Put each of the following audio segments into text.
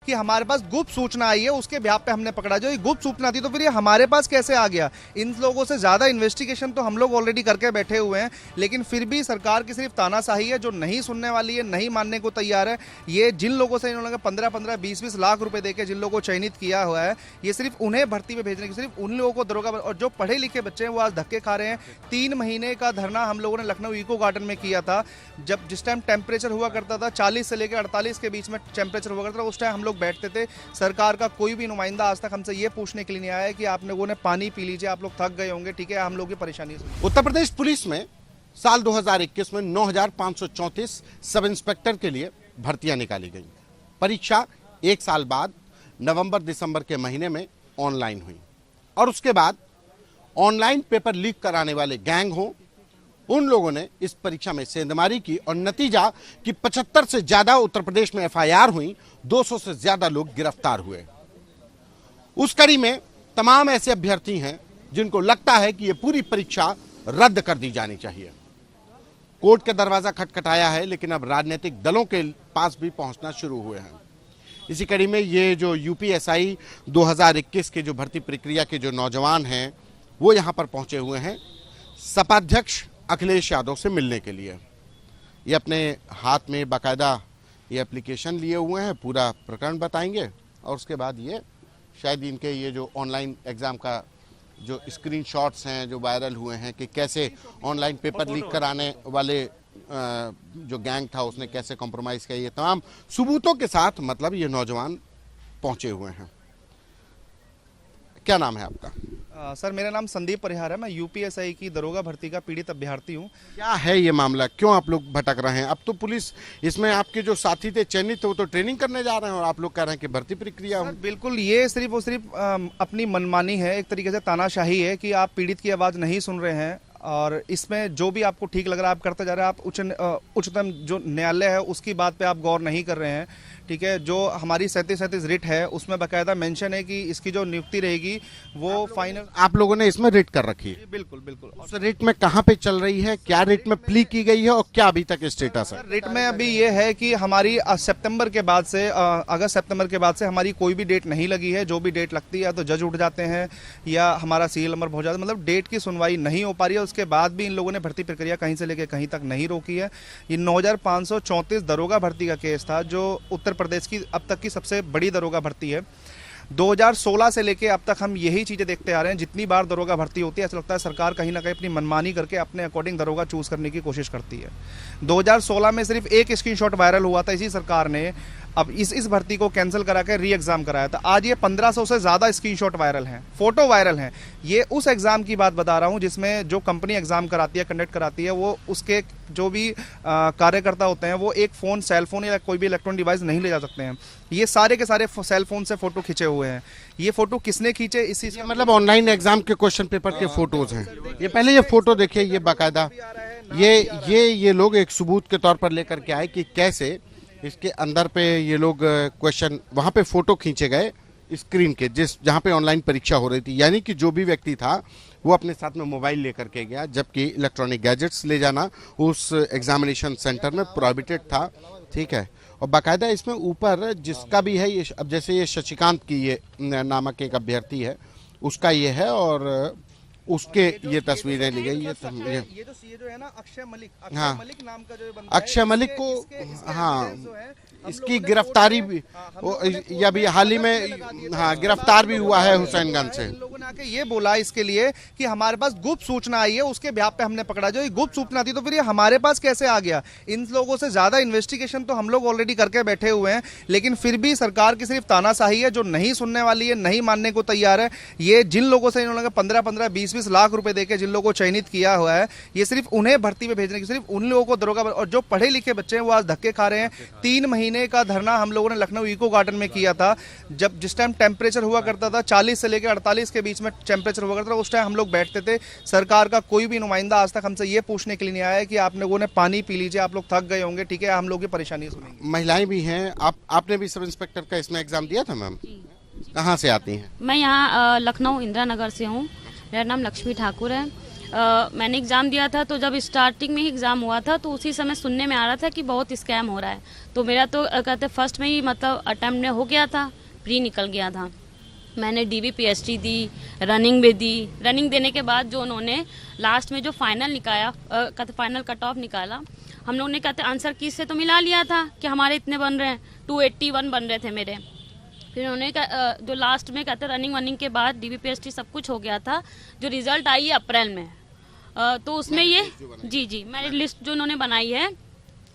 कि हमारे पास गुप्त सूचना आई है, उसके ब्याह पे हमने पकड़ा। जो ये गुप्त सूचना थी तो फिर ये हमारे पास कैसे आ गया? इन लोगों से ज़्यादा इन्वेस्टिगेशन तो हम लोग ऑलरेडी करके बैठे हुए हैं, लेकिन फिर भी सरकार की सिर्फ तानाशाही है जो नहीं सुनने वाली है, नहीं मानने को तैयार है। ये जिन लोगों से इन्होंने 15-15, 20-20 लाख रुपए देके जिन लोगों को चयनित किया हुआ है, ये सिर्फ उन्हें भर्ती में भेजने की, सिर्फ उन लोगों को दरोगा, और जो पढ़े लिखे बच्चे हैं वो आज धक्के खा रहे हैं। 3 महीने का धरना हम लोगों ने लखनऊ इको गार्डन में किया था, जब जिस टाइम टेम्परेचर हुआ करता था 40 से लेकर 48 के बीच में टेम्परेचर हुआ करता था, उस टाइम हम लोग बैठते थे। सरकार का कोई भी नुमाइंदा आज तक हमसे ये पूछने के लिए नहीं आया है कि आप लोगों ने पानी पी लीजिए, आप लोग थक गए होंगे, ठीक है, हम लोग की परेशानी सुनिए। उत्तर प्रदेश पुलिस में साल 2021 में 9,534 सब इंस्पेक्टर के लिए भर्तियां निकाली गई। परीक्षा 1 साल बाद नवंबर-दिसंबर के महीने में ऑनलाइन हुई, और उसके बाद ऑनलाइन पेपर लीक कराने वाले गैंग हो, उन लोगों ने इस परीक्षा में सेंधमारी की, और नतीजा कि 75 से ज्यादा उत्तर प्रदेश में एफआईआर हुई, 200 से ज्यादा लोग गिरफ्तार हुए। उस कड़ी में तमाम ऐसे अभ्यर्थी हैं जिनको लगता है कि यह पूरी परीक्षा रद्द कर दी जानी चाहिए। कोर्ट का दरवाजा खटखटाया है, लेकिन अब राजनीतिक दलों के पास भी पहुंचना शुरू हुए हैं। इसी कड़ी में ये जो यूपीएसआई 2021 के जो भर्ती प्रक्रिया के जो नौजवान हैं वो यहाँ पर पहुंचे हुए हैं सपा अध्यक्ष अखिलेश यादव से मिलने के लिए। ये अपने हाथ में बाकायदा ये एप्लीकेशन लिए हुए हैं, पूरा प्रकरण बताएंगे, और उसके बाद ये शायद इनके ये जो ऑनलाइन एग्ज़ाम का जो स्क्रीनशॉट्स हैं जो वायरल हुए हैं कि कैसे ऑनलाइन पेपर लीक कराने वाले जो गैंग था उसने कैसे कॉम्प्रोमाइज़ किया, ये तमाम सबूतों के साथ मतलब ये नौजवान पहुंचे हुए हैं। क्या नाम है आपका? सर, मेरा नाम संदीप परिहार है, मैं यूपीएसआई की दरोगा भर्ती का पीड़ित अभ्यर्थी हूँ। क्या है ये मामला, क्यों आप लोग भटक रहे हैं? अब तो पुलिस इसमें आपके जो साथी थे चयनित थे वो तो ट्रेनिंग करने जा रहे हैं, और आप लोग कह रहे हैं कि भर्ती प्रक्रिया हो। बिल्कुल, ये सिर्फ और सिर्फ अपनी मनमानी है, एक तरीके से तानाशाही है कि आप पीड़ित की आवाज़ नहीं सुन रहे हैं, और इसमें जो भी आपको ठीक लग रहा है आप करते जा रहे हैं। आप उच्चतम जो न्यायालय है उसकी बात पे आप गौर नहीं कर रहे हैं, ठीक है। जो हमारी 37 रिट है उसमें बाकायदा मेंशन है कि इसकी जो नियुक्ति रहेगी वो फाइनल। आप लोगों ने इसमें रिट कर रखी है? बिल्कुल बिल्कुल। उस रिट में कहाँ पे चल रही है, क्या रिट में प्ली की गई है, और क्या अभी तक स्टेटस है? रिट में अभी ये है कि हमारी सितंबर के बाद से अगस्त सितंबर के बाद से हमारी कोई भी डेट नहीं लगी है। जो भी डेट लगती है तो जज उठ जाते हैं या हमारा सीरियल नंबर पहुंच जाता है, मतलब डेट की सुनवाई नहीं हो पा रही है। उसके बाद भी इन लोगों ने भर्ती प्रक्रिया कहीं से लेकर कहीं तक नहीं रोकी है। ये 9,534 दरोगा भर्ती का केस था जो उत्तर प्रदेश की अब तक की सबसे बड़ी दरोगा भर्ती है। 2016 से लेके अब तक हम यही चीज़ें देखते आ रहे हैं। जितनी बार दरोगा भर्ती होती है ऐसा लगता है सरकार कहीं ना कहीं अपनी मनमानी करके अपने अकॉर्डिंग दरोगा चूज करने की कोशिश करती है। 2016 में सिर्फ एक स्क्रीनशॉट वायरल हुआ था, इसी सरकार ने अब इस भर्ती को कैंसिल करा के री एग्जाम कराया था। आज ये 1500 से ज़्यादा स्क्रीनशॉट वायरल हैं, फोटो वायरल हैं। ये उस एग्ज़ाम की बात बता रहा हूँ जिसमें जो कंपनी एग्ज़ाम कराती है, कंडक्ट कराती है, वो उसके जो भी कार्यकर्ता होते हैं वो एक फ़ोन, सेल फोन या कोई भी इलेक्ट्रॉनिक डिवाइस नहीं ले जा सकते हैं। ये सारे के सारे सेल फोन से फ़ोटो खींचे हुए हैं। ये फ़ोटो किसने खींचे, इसी से मतलब ऑनलाइन एग्जाम के क्वेश्चन पेपर के फोटोज हैं ये। पहले ये फोटो देखिए, ये बाकायदा ये लोग एक सबूत के तौर पर लेकर के आए कि कैसे इसके अंदर पे ये लोग क्वेश्चन, वहाँ पे फोटो खींचे गए स्क्रीन के, जहाँ पे ऑनलाइन परीक्षा हो रही थी। यानी कि जो भी व्यक्ति था वो अपने साथ में मोबाइल लेकर के गया, जबकि इलेक्ट्रॉनिक गैजेट्स ले जाना उस एग्जामिनेशन सेंटर में प्रोहिबिटेड था, ठीक है। और बाकायदा इसमें ऊपर जिसका भी है, ये अब जैसे ये शशिकांत की ये नामक एक अभ्यर्थी है उसका ये है, और उसके ये तस्वीरें ली गई। ये जो है ना अक्षय मलिक, हाँ, मलिक नाम का जो बंदा अक्षय मलिक को, हाँ, इसकी गिरफ्तारी भी या भी हाल ही में, हाँ, गिरफ्तार भी हुआ है हुसैनगंज से। लोगों ने आके ये बोला इसके लिए कि हमारे पास गुप्त सूचना आई है, उसके ब्याह पे हमने पकड़ा। जो ये गुप्त सूचना थी तो फिर ये हमारे पास कैसे आ गया? इन लोगों से ज्यादा इन्वेस्टिगेशन तो हम लोग ऑलरेडी करके बैठे हुए हैं, लेकिन फिर भी सरकार की सिर्फ तानाशाही है जो नहीं सुनने वाली है, नहीं मानने को तैयार है। ये जिन लोगों से इन्होंने 15-15, 20-20 लाख रुपए देके जिन लोगों को चयनित किया हुआ है, ये सिर्फ उन्हें भर्ती में भेजने की, सिर्फ उन लोगों को दरोगा, और जो पढ़े लिखे बच्चे हैं वो आज धक्के खा रहे हैं। 3 महीने का धरना हम लोगों ने लखनऊ इको गार्डन में किया था, जब जिस टाइम टेम्परेचर हुआ करता था 40 से लेकर 48 के बीच में टेम्परेचर हुआ करता था, उस टाइम हम लोग बैठते थे। सरकार का कोई भी नुमाइंदा आज तक हमसे ये पूछने के लिए नहीं आया है कि आप लोगों ने पानी पी लीजिए, आप लोग थक गए होंगे, ठीक है, हम लोग की परेशानी सुनेंगे। महिलाएं भी हैं, आपने भी सब इंस्पेक्टर का इसमें एग्जाम दिया था मैम? कहाँ से आती हैं? मैं यहाँ लखनऊ इंदिरा नगर से हूँ। मेरा नाम लक्ष्मी ठाकुर है। मैंने एग्ज़ाम दिया था, तो जब स्टार्टिंग में ही एग्ज़ाम हुआ था तो उसी समय सुनने में आ रहा था कि बहुत स्कैम हो रहा है। तो मेरा तो कहते फर्स्ट में ही मतलब अटैम्प्ट में हो गया था, प्री निकल गया था। मैंने डीवी पीएचडी दी, रनिंग में दी। रनिंग देने के बाद जो उन्होंने लास्ट में जो फाइनल निकाला, कहते फाइनल कट ऑफ निकाला, हम लोग ने कहते आंसर की से तो मिला लिया था कि हमारे इतने बन रहे हैं, 281 बन रहे थे मेरे। फिर उन्होंने जो लास्ट में कहते रनिंग वनिंग के बाद डीवी पीएचडी सब कुछ हो गया था, जो रिजल्ट आई है अप्रैल में, तो उसमें ये जी मेरिट लिस्ट जो उन्होंने बनाई है,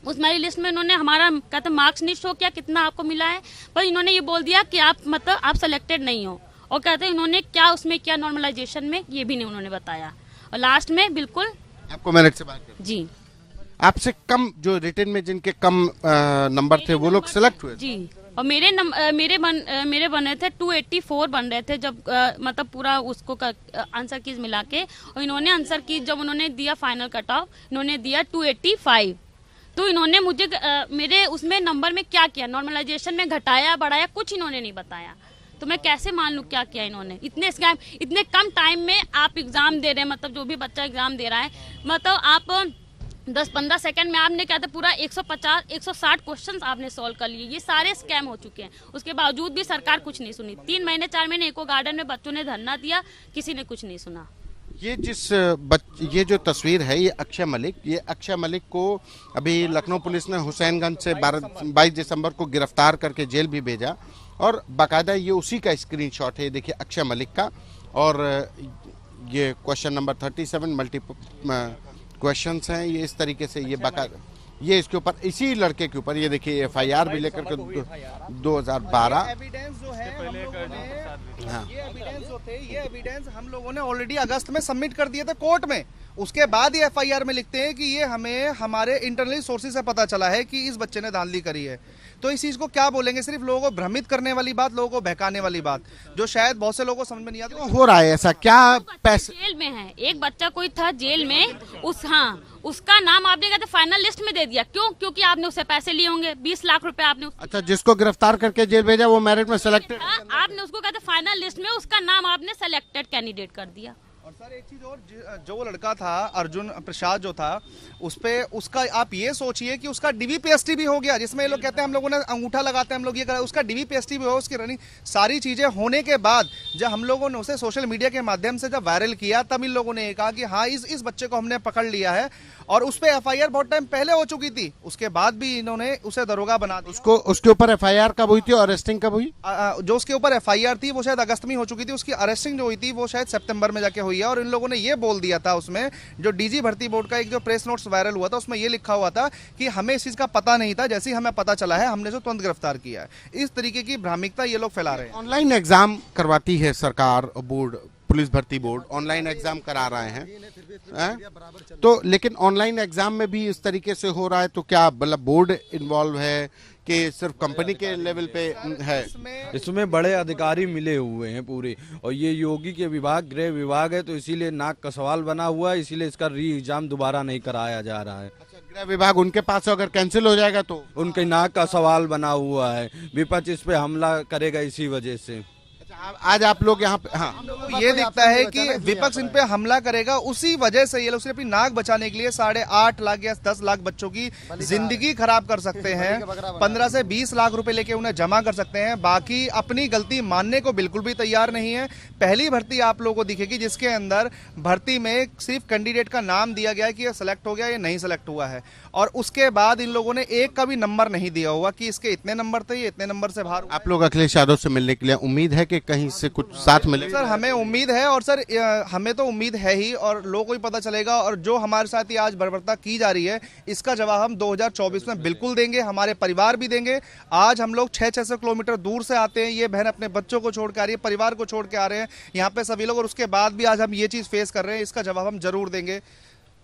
उस मेरी लिस्ट में उन्होंने हमारा कहते मार्क्स नहीं शो किया कितना आपको मिला है, पर इन्होंने ये बोल दिया कि आप मतलब आप सेलेक्टेड नहीं हो। और कहते हैं इन्होंने क्या उसमें क्या नॉर्मलाइजेशन में ये भी नहीं उन्होंने बताया। और लास्ट में बिल्कुल आपको मेरिट से बात कर जी आपसे कम जो रिटन में जिनके कम नंबर थे वो लोग सिलेक्ट हुए जी। और मेरे बने थे 284 बन रहे थे जब मतलब पूरा उसको आंसर कीज मिला के। और इन्होंने आंसर कीज जब उन्होंने दिया फाइनल कट ऑफ, इन्होंने दिया 285। तो इन्होंने मुझे मेरे उसमें नंबर में क्या किया, नॉर्मलाइजेशन में घटाया बढ़ाया, कुछ इन्होंने नहीं बताया। तो मैं कैसे मान लूँ क्या किया इन्होंने। इतने स्कैम, इतने कम टाइम में आप एग्जाम दे रहे हैं, मतलब जो भी बच्चा एग्जाम दे रहा है, मतलब आप 10-15 सेकंड में आपने क्या था पूरा 150-160 क्वेश्चंस आपने सॉल्व कर लिए। ये सारे स्कैम हो चुके हैं। उसके बावजूद भी सरकार कुछ नहीं सुनी। 3 महीने 4 महीने इको गार्डन में बच्चों ने धरना दिया, किसी ने कुछ नहीं सुना। ये जो तस्वीर है, ये अक्षय मलिक को अभी लखनऊ पुलिस ने हुसैनगंज से 22 दिसंबर को गिरफ्तार करके जेल भी भेजा। और बाकायदा ये उसी का स्क्रीनशॉट है, देखिए अक्षय मलिक का। और ये क्वेश्चन नंबर 37 मल्टीपल क्वेश्चंस हैं, ये इस तरीके से ये बाकायदा ये इसके ऊपर इसी लड़के के ऊपर ये देखिए एफआईआर भी लेकर के 2012 एविडेंस जो है हम लोगों ने, ये एविडेंस जो थे, ये एविडेंस हम लोगों ने ऑलरेडी अगस्त में सबमिट कर दिए थे कोर्ट में। उसके बाद ये एफआईआर में लिखते हैं कि ये हमें हमारे इंटरनल सोर्सेज से पता चला है कि इस बच्चे ने धांधली करी है। तो इस चीज को क्या बोलेंगे, सिर्फ लोगों को भ्रमित करने वाली बात, लोगों को बहकाने वाली बात, जो शायद बहुत से लोगों को समझ में नहीं आती। हो रहा है ऐसा क्या? पैसे जेल में है, एक बच्चा कोई था जेल में, उसका नाम आपने कहते फाइनल लिस्ट में दे दिया। क्यों? क्योंकि आपने उससे पैसे लिए होंगे, 20 लाख रुपए आपने। अच्छा, जिसको गिरफ्तार करके जेल भेजा वो मेरिट में सिलेक्टेड, आपने उसको कहते फाइनल लिस्ट में उसका नाम आपने सेलेक्टेड कैंडिडेट कर दिया। और सर एक चीज और, जो वो लड़का था अर्जुन प्रसाद जो था, उस पे उसका आप ये सोचिए कि उसका डीवी पीएचडी भी हो गया, जिसमें ये लोग कहते हैं हम लोगों ने अंगूठा लगाते हैं, हम लोग ये करा, उसका डीवी पीएचडी भी हो, उसकी रनिंग सारी चीजें होने के बाद जब हम लोगों ने उसे सोशल मीडिया के माध्यम से जब वायरल किया, तब इन लोगों ने ये कहा कि हाँ इस बच्चे को हमने पकड़ लिया है। और उस पर एफआईआर बहुत टाइम पहले हो चुकी थी, उसके बाद भी इन्होंने उसे दरोगा बना दिया। उसके ऊपर एफआईआर कब हुई थी और अरेस्टिंग कब हुई? जो उसके ऊपर एफआईआर थी वो शायद अगस्त में हो चुकी थी, उसकी अरेस्टिंग जो हुई थी वो शायद सितंबर में जाके हुई है। और इन लोगों ने ये बोल दिया था उसमें, जो डीजी भर्ती बोर्ड का एक जो प्रेस नोट्स वायरल हुआ था, उसमें ये लिखा हुआ था कि हमें इस चीज का पता नहीं था, जैसे ही हमें पता चला है हमने जो तुरंत गिरफ्तार किया है। इस तरीके की भ्रामिकता ये लोग फैला रहे हैं। ऑनलाइन एग्जाम करवाती है सरकार, बोर्ड, पुलिस भर्ती बोर्ड ऑनलाइन एग्जाम करा रहे हैं, तो लेकिन ऑनलाइन एग्जाम में भी इस तरीके से हो रहा है, तो क्या मतलब बोर्ड इन्वॉल्व है कि सिर्फ कंपनी के लेवल पे है? इसमें बड़े अधिकारी मिले हुए हैं पूरे, और ये योगी के विभाग, गृह विभाग है, तो इसीलिए नाक का सवाल बना हुआ है, इसीलिए इसका री एग्जाम दोबारा नहीं कराया जा रहा है। अच्छा, गृह विभाग उनके पास अगर कैंसिल हो जाएगा तो उनके नाक का सवाल बना हुआ है, विपक्ष इस पे हमला करेगा इसी वजह से। आज आप लोग यहाँ पे, हाँ, ये दिखता है कि विपक्ष इन पे हमला करेगा, उसी वजह से ये लोग सिर्फ अपनी नाक बचाने के लिए 8.5 लाख या 10 लाख बच्चों की जिंदगी खराब कर सकते हैं, 15 से 20 लाख रुपए लेके उन्हें जमा कर सकते हैं। बाकी अपनी गलती मानने को बिल्कुल भी तैयार नहीं है। पहली भर्ती आप लोगों को दिखेगी जिसके अंदर भर्ती में सिर्फ कैंडिडेट का नाम दिया गया है कि ये सिलेक्ट हो गया, ये नहीं सिलेक्ट हुआ है, और उसके बाद इन लोगों ने एक का भी नंबर नहीं दिया हुआ कि इसके इतने नंबर थे, ये इतने नंबर से बाहर। आप लोग अखिलेश यादव से मिलने के लिए उम्मीद है कि कहीं से कुछ साथ मिले? सर हमें उम्मीद है, और सर हमें तो उम्मीद है ही, और लोगों को ही पता चलेगा। और जो हमारे साथ ही आज बर्बरता की जा रही है, इसका जवाब हम 2024 में बिल्कुल देंगे, हमारे परिवार भी देंगे। आज हम लोग 600-600 किलोमीटर दूर से आते हैं, ये बहन अपने बच्चों को छोड़ के आ रही है, परिवार को छोड़ के आ रहे हैं यहाँ पे सभी लोग, और उसके बाद भी आज हम ये चीज फेस कर रहे हैं, इसका जवाब हम जरूर देंगे।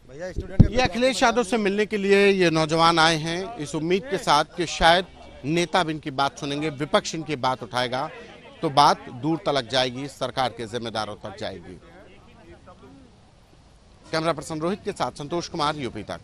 ये अखिलेश यादव से मिलने के लिए ये नौजवान आए हैं इस उम्मीद के साथ कि शायद नेता भी इनकी बात सुनेंगे, विपक्ष इनकी बात उठाएगा तो बात दूर तलक जाएगी, सरकार के जिम्मेदारों तक जाएगी। कैमरा पर्सन रोहित के साथ संतोष कुमार, यूपी तक।